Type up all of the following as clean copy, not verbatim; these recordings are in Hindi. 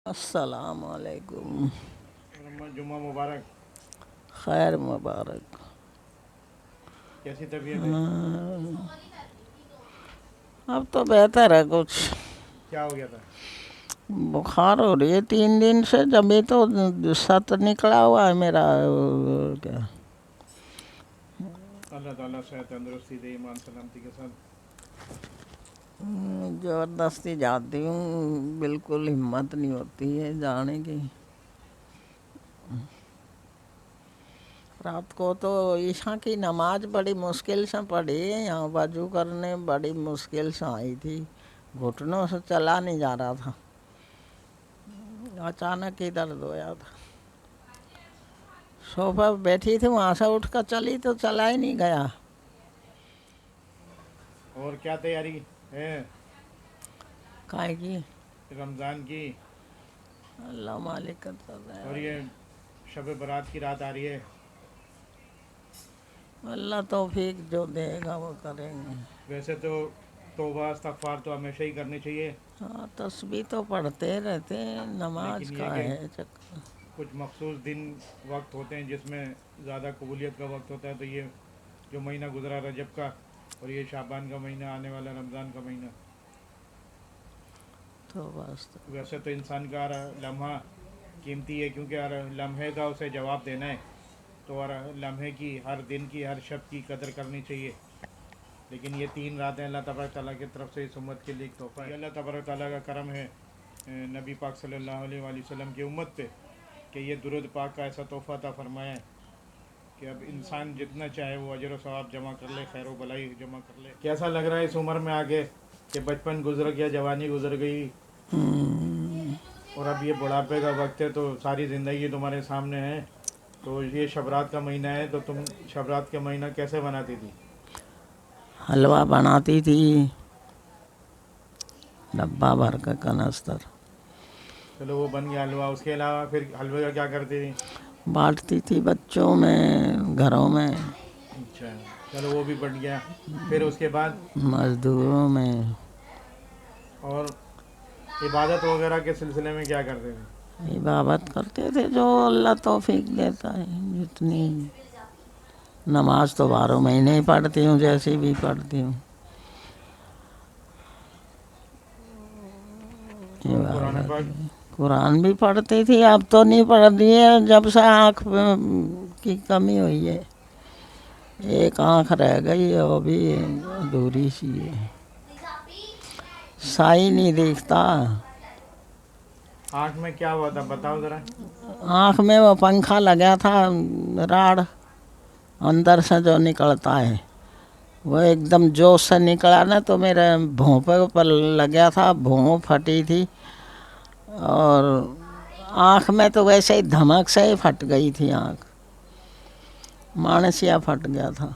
अस्सलाम वालेकुम। जुम्मा मुबारक। खैर मुबारक। कैसी तबीयत है? अब तो बेहतर है कुछ। क्या हो गया था? बुखार हो रही है 3 दिन से, जब भी तो सत निकला हुआ है मेरा। क्या अल्लाह ताला सेहत तंदुरुस्ती दे, ईमान सलामती के साथ। ज़बरदस्ती जाती हूँ, बिल्कुल हिम्मत नहीं होती है जाने की। रात को तो ईशा की नमाज बड़ी मुश्किल से पढ़ी, यहाँ वजू करने बड़ी मुश्किल से आई थी, घुटनों से चला नहीं जा रहा था, अचानक ही दर्द होया था। सोफा पे बैठी थी, वहाँ से उठ कर चली तो चला ही नहीं गया। और क्या तैयारी है काहे की? रमज़ान की? अल्लाह मालिक कर रहा और है। ये शब बारात की रात आ रही है। अल्लाह तौफीक जो देगा वो करेंगे। वैसे तो तौबा इस्तग़फ़ार तो हमेशा ही करनी चाहिए, हाँ, तस्बीह तो पढ़ते रहते हैं, नमाज लेकिन ये का कि है चक्कर। कुछ मखसूस दिन वक्त होते हैं जिसमें ज़्यादा कबूलियत का वक्त होता है। तो ये जो महीना गुजरा रजब का, और ये शाबान का महीना, आने वाला रमज़ान का महीना, तो बस तो वैसे तो इंसान का हर लम्हा कीमती है, क्योंकि हर लम्हे का उसे जवाब देना है। तो हर लम्हे की, हर दिन की, हर शब्द की कदर करनी चाहिए। लेकिन ये 3 रातें अल्लाह तबारक ताला की तरफ से इस उम्मत के लिए एक तोहफ़ा है। अल्लाह तबारक ताला का करम है नबी पाक सल्लल्लाहु अलैहि वसल्लम की उम्मत पे, कि ये दुरूद पाक का ऐसा तोहफ़ा अता फरमाया है कि अब इंसान जितना चाहे वो अजर व सवाब जमा कर ले, खैर व भलाई जमा कर ले। कैसा लग रहा है इस उम्र में आगे, कि बचपन गुजर गया, जवानी गुजर गई, और अब ये बुढ़ापे का वक्त है, तो सारी ज़िंदगी तुम्हारे सामने है। तो ये शबरात का महीना है, तो तुम शबरात का महीना कैसे बनाती थी? हलवा बनाती थी, डब्बा भर का कनस्तर, चलो वो बन गया हलवा। उसके अलावा फिर हलवे का क्या करती थी? बांटती थी बच्चों में, घरों में, अच्छा, चलो वो भी बन गया। फिर उसके बाद मजदूरों में। और इबादत वगैरह के सिलसिले में क्या करते थे? इबादत करते थे जो अल्लाह तौफीक देता है, जितनी। नमाज तो 12 महीने ही पढ़ती हूँ, जैसी भी पढ़ती हूँ। और कुरान इबादत पाक? में कुरान भी पढ़ती थी, अब तो नहीं पढ़ती है, जब से आँख की कमी हुई है। एक आँख रह गई है, वो भी अधूरी सी है, साई नहीं दिखता। आँख में क्या हुआ था, बताओ ज़रा। आँख में वो पंखा लगा था, राड अंदर से जो निकलता है, वो एकदम जोश से निकला ना, तो मेरे भोंपे पर लगा था, भों फटी थी। और आँख में तो वैसे ही धमक से ही फट गई थी आँख, मानसिया फट गया था।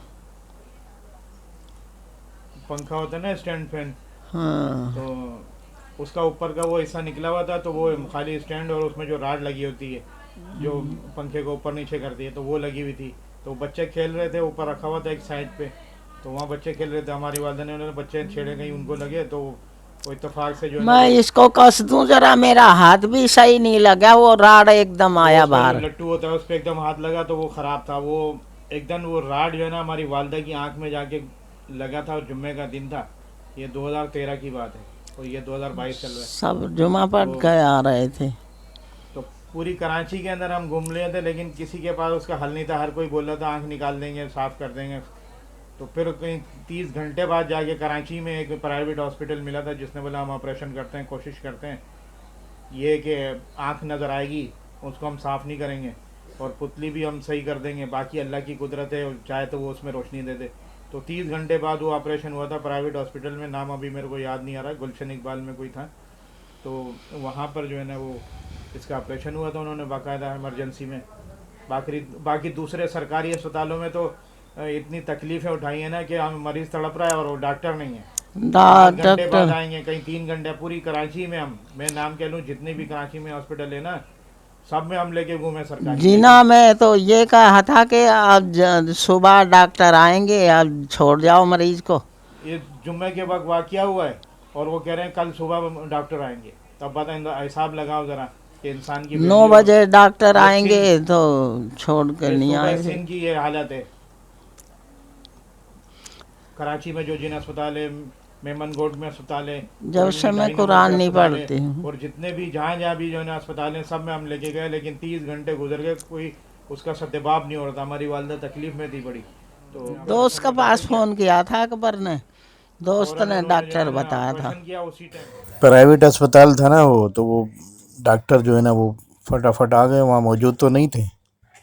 पंखा होता है ना, स्टैंड फैन, हाँ। तो उसका ऊपर का वो हिस्सा निकला हुआ था, तो वो खाली स्टैंड और उसमें जो राड लगी होती है, जो पंखे को ऊपर नीचे करती है, तो वो लगी हुई थी। तो बच्चे खेल रहे थे, ऊपर रखा हुआ था एक साइड पे, तो वहाँ बच्चे खेल रहे थे। हमारी वालदा ने, उन्होंने बच्चे छेड़े, कहीं उनको लगे, तो वो इत्तेफाक से जो है ना मैं वो इसको कस दूं जरा, मेरा हाथ भी सही नहीं लगा, वो राड एकदम वो आया उसका जो बाहर। लट्टू होता है उस पर एकदम हाथ लगा, तो वो ख़राब था। वो एकदम वो राड जो है ना हमारी वालदा की आंख में जाके लगा था, और जुम्मे का दिन था। ये 2013 की बात है, और ये 2022 चल रहा है। सब जुमा पढ़ तो के आ रहे थे। तो पूरी कराची के अंदर हम घूम लिए थे, लेकिन किसी के पास उसका हल नहीं था। हर कोई बोल रहा था आँख निकाल देंगे, साफ़ कर देंगे। तो फिर कहीं 30 घंटे बाद जाके कराची में एक प्राइवेट हॉस्पिटल मिला था, जिसने बोला हम ऑपरेशन करते हैं, कोशिश करते हैं, ये कि आँख नज़र आएगी, उसको हम साफ़ नहीं करेंगे, और पुतली भी हम सही कर देंगे, बाकी अल्लाह की कुदरत है, चाहे तो वो उसमें रोशनी दे दे। तो 30 घंटे बाद वो ऑपरेशन हुआ था प्राइवेट हॉस्पिटल में, नाम अभी मेरे को याद नहीं आ रहा, गुलशन इकबाल में कोई था। तो वहाँ पर जो है ना वो इसका ऑपरेशन हुआ था, उन्होंने बाकायदा इमरजेंसी में। बाकी बाकी दूसरे सरकारी अस्पतालों में तो इतनी तकलीफ़ें उठाई हैं ना, कि हम मरीज़ तड़प रहा है और वो डॉक्टर नहीं है। 5 घंटे बाद डॉक्टर आएंगे, कहीं 3 घंटे। पूरी कराची में हम, मैं नाम कह लूँ, जितने भी कराची में हॉस्पिटल है ना, सब में हम लेके घूमे सरकारी, जीना लेकिन में तो ये कहा था कि अब सुबह डॉक्टर आएंगे, अब छोड़ जाओ मरीज को। ये जुम्मे के वक्त वाक़या हुआ है, और वो कह रहे हैं कल सुबह डॉक्टर आएंगे। तो अब बताएं, हिसाब लगाओ ज़रा कि इंसान की 9 वैल्यू। बजे डॉक्टर ये आएंगे सिंध तो छोड़ के ये नहीं सूबह आएंगे। सिंध की ये हालत है। कराची में जो जिन अस्पताल है, मेमनगोट में अस्पताल है, जब से कोरंगी मैं 2.5 नंबर पे कुरान नहीं अस्पताल है, पढ़ती हूँ। और जितने भी जहाँ जहाँ भी जो है ना अस्पताल हैं, सब में हम लेके गए, लेकिन 30 घंटे गुजर गए, कोई उसका सद्देबाब नहीं हो रहा था। हमारी वालदा तकलीफ में थी बड़ी। तो दोस्त ऑपरेशन का पास ऑपरेशन किया, फ़ोन किया था अकबर ने, दोस्त फ़ौरन ने उन्होंने जो डॉक्टर है ना बताया था। ऑपरेशन किया उसी टाइम। प्राइवेट अस्पताल था ना वो, तो वो डॉक्टर जो है ना वो फटाफट आ गए, वहाँ मौजूद तो नहीं थे,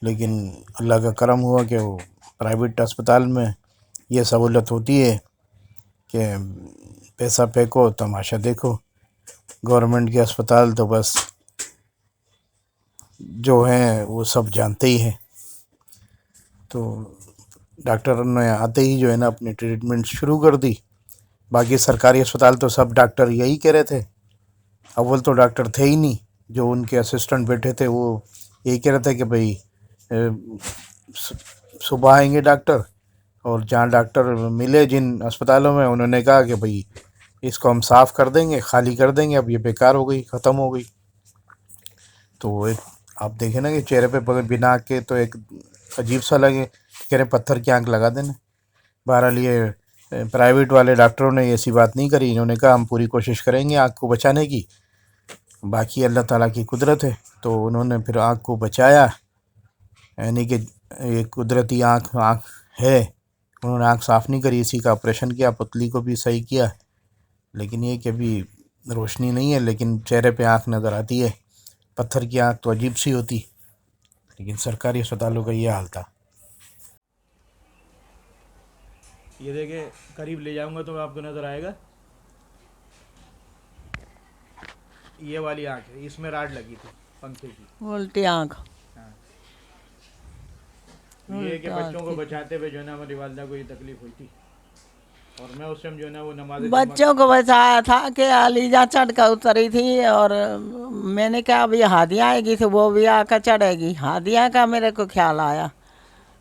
लेकिन अल्लाह का करम हुआ कि वो प्राइवेट अस्पताल में ये सहूलत होती है कि पैसा फेंको तमाशा देखो। गवर्नमेंट के अस्पताल तो बस जो हैं वो सब जानते ही हैं। तो डॉक्टर ने आते ही जो है ना अपनी ट्रीटमेंट शुरू कर दी। बाकी सरकारी अस्पताल तो सब डॉक्टर यही कह रहे थे, अव्वल तो डॉक्टर थे ही नहीं, जो उनके असिस्टेंट बैठे थे वो यही कह रहे थे कि भाई सुबह आएंगे डॉक्टर, और जहाँ डॉक्टर मिले जिन अस्पतालों में, उन्होंने कहा कि भाई इसको हम साफ़ कर देंगे, खाली कर देंगे, अब ये बेकार हो गई, ख़त्म हो गई। तो एक आप देखें ना कि चेहरे पे बिना आँख के तो एक अजीब सा लगे, कह रहे पत्थर की आँख लगा देना। बहरहाल ये प्राइवेट वाले डॉक्टरों ने ऐसी बात नहीं करी, इन्होंने कहा हम पूरी कोशिश करेंगे आँख को बचाने की, बाकी अल्लाह ताला की कुदरत है। तो उन्होंने फिर आँख को बचाया, यानी कि ये कुदरती आँख आँख है। उन्होंने आँख साफ़ नहीं करी, इसी का ऑपरेशन किया, पुतली को भी सही किया, लेकिन ये कि अभी रोशनी नहीं है, लेकिन चेहरे पे आँख नज़र आती है। पत्थर की आँख तो अजीब सी होती, लेकिन सरकारी अस्पतालों का ये हाल था। ये देखिए, करीब ले जाऊंगा तो आपको नज़र आएगा, ये वाली आँख है, इसमें राड लगी थी पंखे की। उल्टी आँख। हाँ, तो ये है कि उल्टा बच्चों को आँख। बचाते हुए जो है ना हमारी वालदा को ये तकलीफ हुई थी, और मैं उस टाइम जो है ना वो नमाज जुम्मा। बच्चों को बचाया था कि अलीजा चढ़ कर उतरी थी, और मैंने कहा अभी हादिया आएगी तो वो भी आकर चढ़ेगी, हादिया का मेरे को ख्याल आया,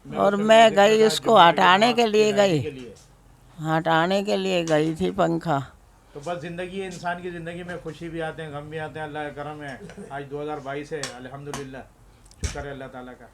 मैं और उस टाइम मैं मस्जिद में गई था उसको जुम्मे के हटाने बाद के की लिए अदायगी गई, के लिए। हटाने के लिए गई थी पंखा। तो बस ज़िंदगी है, इंसान की ज़िंदगी में खुशी भी आते हैं, गम भी आते हैं, अल्लाह का करम है। आज 2022 है, अल्हम्दुलिल्लाह, शुक्र है अल्लाह ताला का।